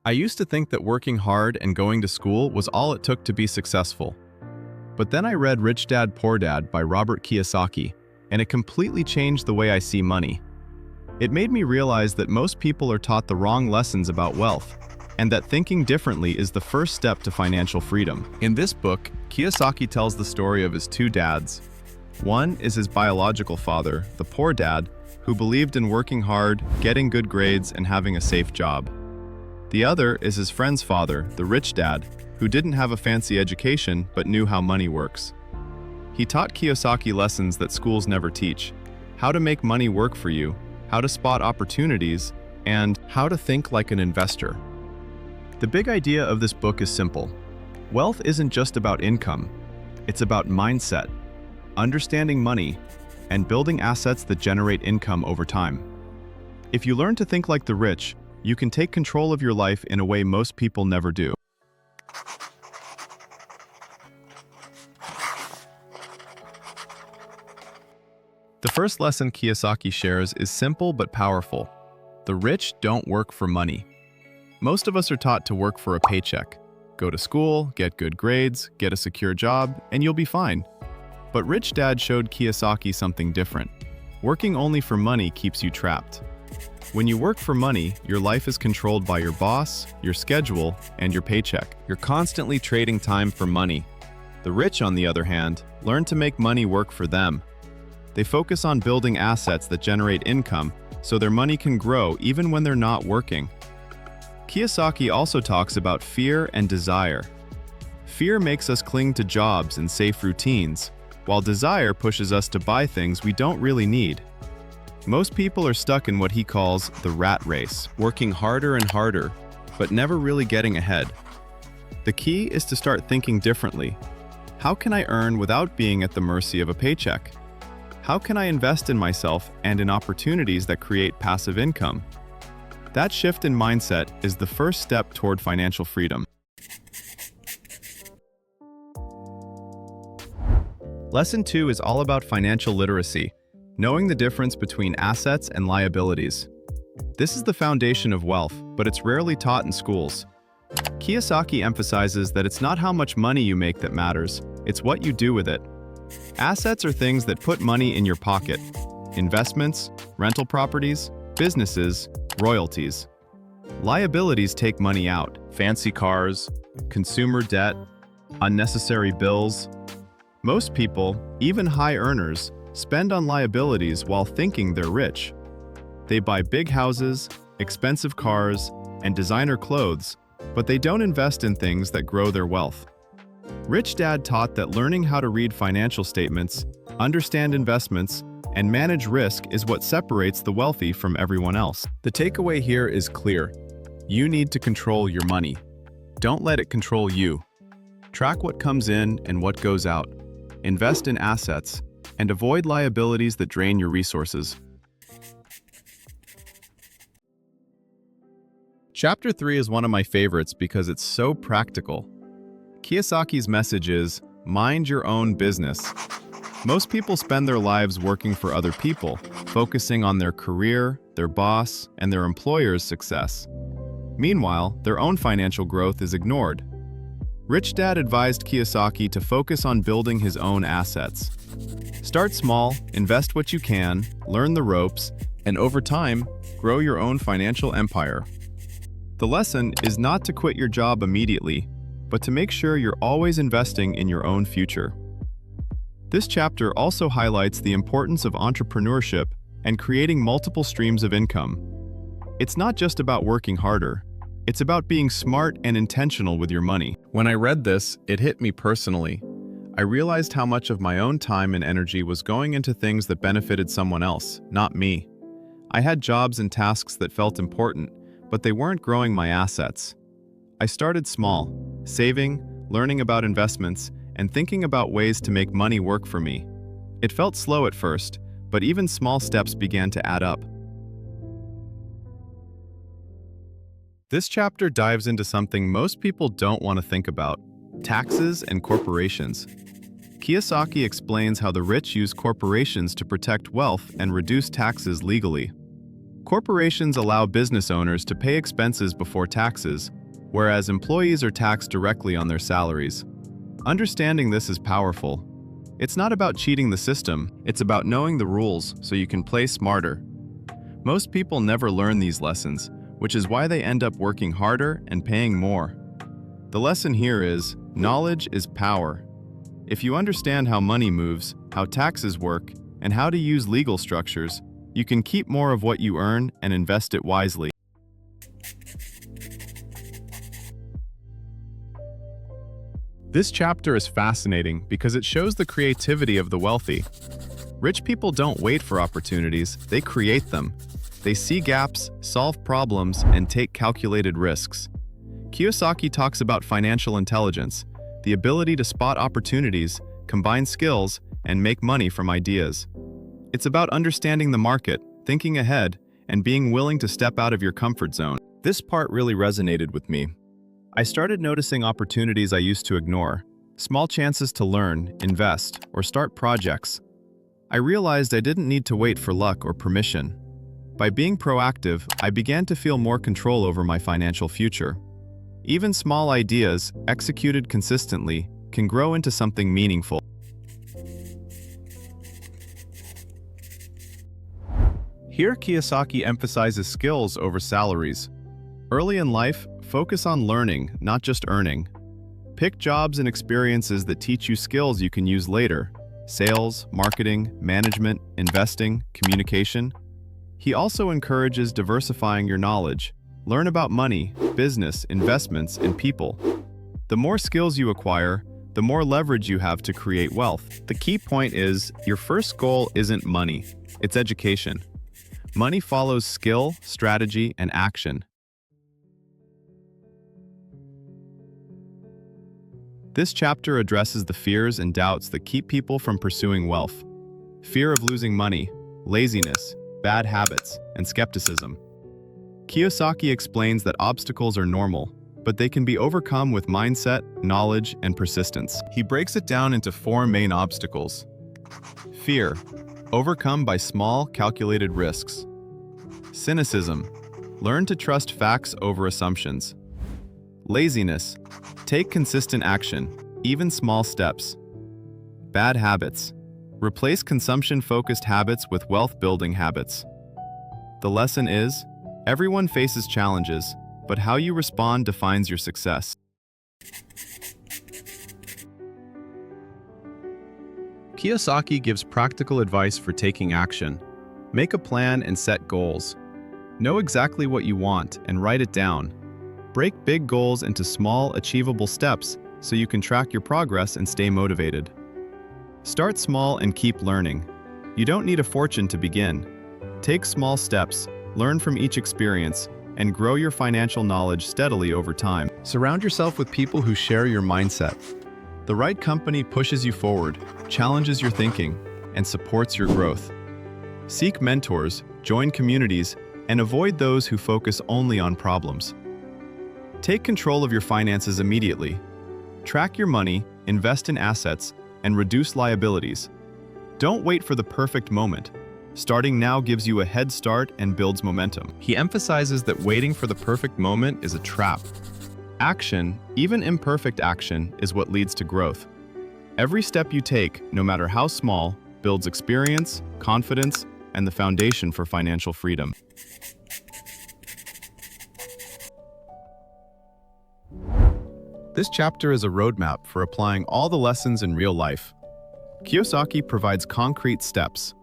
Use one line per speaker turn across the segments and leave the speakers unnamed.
I used to think that working hard and going to school was all it took to be successful. But then I read Rich Dad, Poor Dad by Robert Kiyosaki, and it completely changed the way I see money. It made me realize that most people are taught the wrong lessons about wealth, and that thinking differently is the first step to financial freedom. In this book, Kiyosaki tells the story of his two dads. One is his biological father, the poor dad, who believed in working hard, getting good grades, and having a safe job. The other is his friend's father, the rich dad, who didn't have a fancy education but knew how money works. He taught Kiyosaki lessons that schools never teach: how to make money work for you, how to spot opportunities, and how to think like an investor. The big idea of this book is simple. Wealth isn't just about income. It's about mindset, understanding money, and building assets that generate income over time. If you learn to think like the rich, you can take control of your life in a way most people never do. The first lesson Kiyosaki shares is simple but powerful. The rich don't work for money. Most of us are taught to work for a paycheck. Go to school, get good grades, get a secure job, and you'll be fine. But Rich Dad showed Kiyosaki something different. Working only for money keeps you trapped. When you work for money, your life is controlled by your boss, your schedule, and your paycheck. You're constantly trading time for money. The rich, on the other hand, learn to make money work for them. They focus on building assets that generate income so their money can grow even when they're not working. Kiyosaki also talks about fear and desire. Fear makes us cling to jobs and safe routines, while desire pushes us to buy things we don't really need. Most people are stuck in what he calls the rat race, working harder and harder, but never really getting ahead. The key is to start thinking differently. How can I earn without being at the mercy of a paycheck? How can I invest in myself and in opportunities that create passive income? That shift in mindset is the first step toward financial freedom. Lesson 2 is all about financial literacy, knowing the difference between assets and liabilities. This is the foundation of wealth, but it's rarely taught in schools. Kiyosaki emphasizes that it's not how much money you make that matters, it's what you do with it. Assets are things that put money in your pocket: investments, rental properties, businesses, royalties. Liabilities take money out: fancy cars, consumer debt, unnecessary bills. Most people, even high earners, spend on liabilities while thinking they're rich. They buy big houses, expensive cars, and designer clothes, but they don't invest in things that grow their wealth. Rich Dad taught that learning how to read financial statements, understand investments, and manage risk is what separates the wealthy from everyone else. The takeaway here is clear. You need to control your money. Don't let it control you. Track what comes in and what goes out. Invest in assets, and avoid liabilities that drain your resources. Chapter 3 is one of my favorites because it's so practical. Kiyosaki's message is, mind your own business. Most people spend their lives working for other people, focusing on their career, their boss, and their employer's success. Meanwhile, their own financial growth is ignored. Rich Dad advised Kiyosaki to focus on building his own assets. Start small, invest what you can, learn the ropes, and over time, grow your own financial empire. The lesson is not to quit your job immediately, but to make sure you're always investing in your own future. This chapter also highlights the importance of entrepreneurship and creating multiple streams of income. It's not just about working harder. It's about being smart and intentional with your money. When I read this, it hit me personally. I realized how much of my own time and energy was going into things that benefited someone else, not me. I had jobs and tasks that felt important, but they weren't growing my assets. I started small, saving, learning about investments, and thinking about ways to make money work for me. It felt slow at first, but even small steps began to add up. This chapter dives into something most people don't want to think about: taxes and corporations. Kiyosaki explains how the rich use corporations to protect wealth and reduce taxes legally. Corporations allow business owners to pay expenses before taxes, whereas employees are taxed directly on their salaries. Understanding this is powerful. It's not about cheating the system, it's about knowing the rules so you can play smarter. Most people never learn these lessons, which is why they end up working harder and paying more. The lesson here is, knowledge is power. If you understand how money moves, how taxes work, and how to use legal structures, you can keep more of what you earn and invest it wisely. This chapter is fascinating because it shows the creativity of the wealthy. Rich people don't wait for opportunities, they create them. They see gaps, solve problems, and take calculated risks. Kiyosaki talks about financial intelligence, the ability to spot opportunities, combine skills, and make money from ideas. It's about understanding the market, thinking ahead, and being willing to step out of your comfort zone. This part really resonated with me. I started noticing opportunities I used to ignore, small chances to learn, invest, or start projects. I realized I didn't need to wait for luck or permission. By being proactive, I began to feel more control over my financial future. Even small ideas, executed consistently, can grow into something meaningful. Here, Kiyosaki emphasizes skills over salaries. Early in life, focus on learning, not just earning. Pick jobs and experiences that teach you skills you can use later: sales, marketing, management, investing, communication. He also encourages diversifying your knowledge. Learn about money, business, investments, and people. The more skills you acquire, the more leverage you have to create wealth. The key point is, your first goal isn't money, it's education. Money follows skill, strategy, and action. This chapter addresses the fears and doubts that keep people from pursuing wealth. Fear of losing money, laziness, bad habits, and skepticism. Kiyosaki explains that obstacles are normal, but they can be overcome with mindset, knowledge, and persistence. He breaks it down into 4 main obstacles. Fear, overcome by small, calculated risks. Cynicism, learn to trust facts over assumptions. Laziness, take consistent action, even small steps. Bad habits, replace consumption-focused habits with wealth-building habits. The lesson is, everyone faces challenges, but how you respond defines your success. Kiyosaki gives practical advice for taking action. Make a plan and set goals. Know exactly what you want and write it down. Break big goals into small, achievable steps so you can track your progress and stay motivated. Start small and keep learning. You don't need a fortune to begin. Take small steps, learn from each experience, and grow your financial knowledge steadily over time. Surround yourself with people who share your mindset. The right company pushes you forward, challenges your thinking, and supports your growth. Seek mentors, join communities, and avoid those who focus only on problems. Take control of your finances immediately. Track your money, invest in assets, and reduce liabilities. Don't wait for the perfect moment. Starting now gives you a head start and builds momentum. He emphasizes that waiting for the perfect moment is a trap. Action, even imperfect action, is what leads to growth. Every step you take, no matter how small, builds experience, confidence, and the foundation for financial freedom. This chapter is a roadmap for applying all the lessons in real life. Kiyosaki provides concrete steps.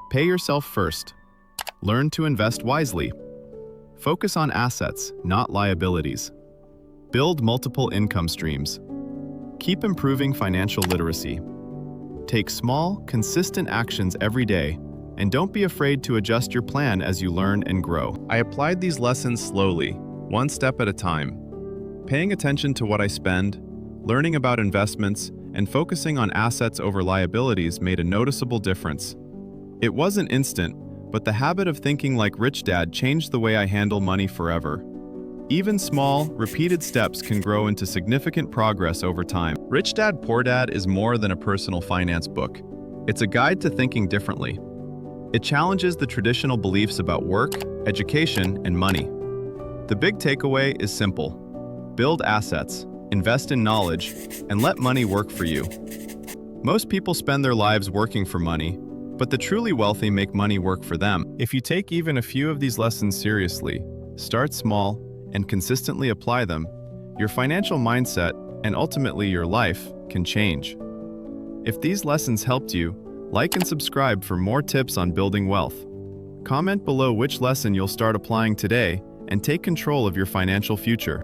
Pay yourself first. Learn to invest wisely. Focus on assets, not liabilities. Build multiple income streams. Keep improving financial literacy. Take small, consistent actions every day, and don't be afraid to adjust your plan as you learn and grow. I applied these lessons slowly, one step at a time. Paying attention to what I spend, learning about investments, and focusing on assets over liabilities made a noticeable difference. It wasn't instant, but the habit of thinking like Rich Dad changed the way I handle money forever. Even small, repeated steps can grow into significant progress over time. Rich Dad Poor Dad is more than a personal finance book. It's a guide to thinking differently. It challenges the traditional beliefs about work, education, and money. The big takeaway is simple. Build assets, invest in knowledge, and let money work for you. Most people spend their lives working for money, but the truly wealthy make money work for them. If you take even a few of these lessons seriously, start small, and consistently apply them, your financial mindset and ultimately your life can change. If these lessons helped you, like and subscribe for more tips on building wealth. Comment below which lesson you'll start applying today and take control of your financial future.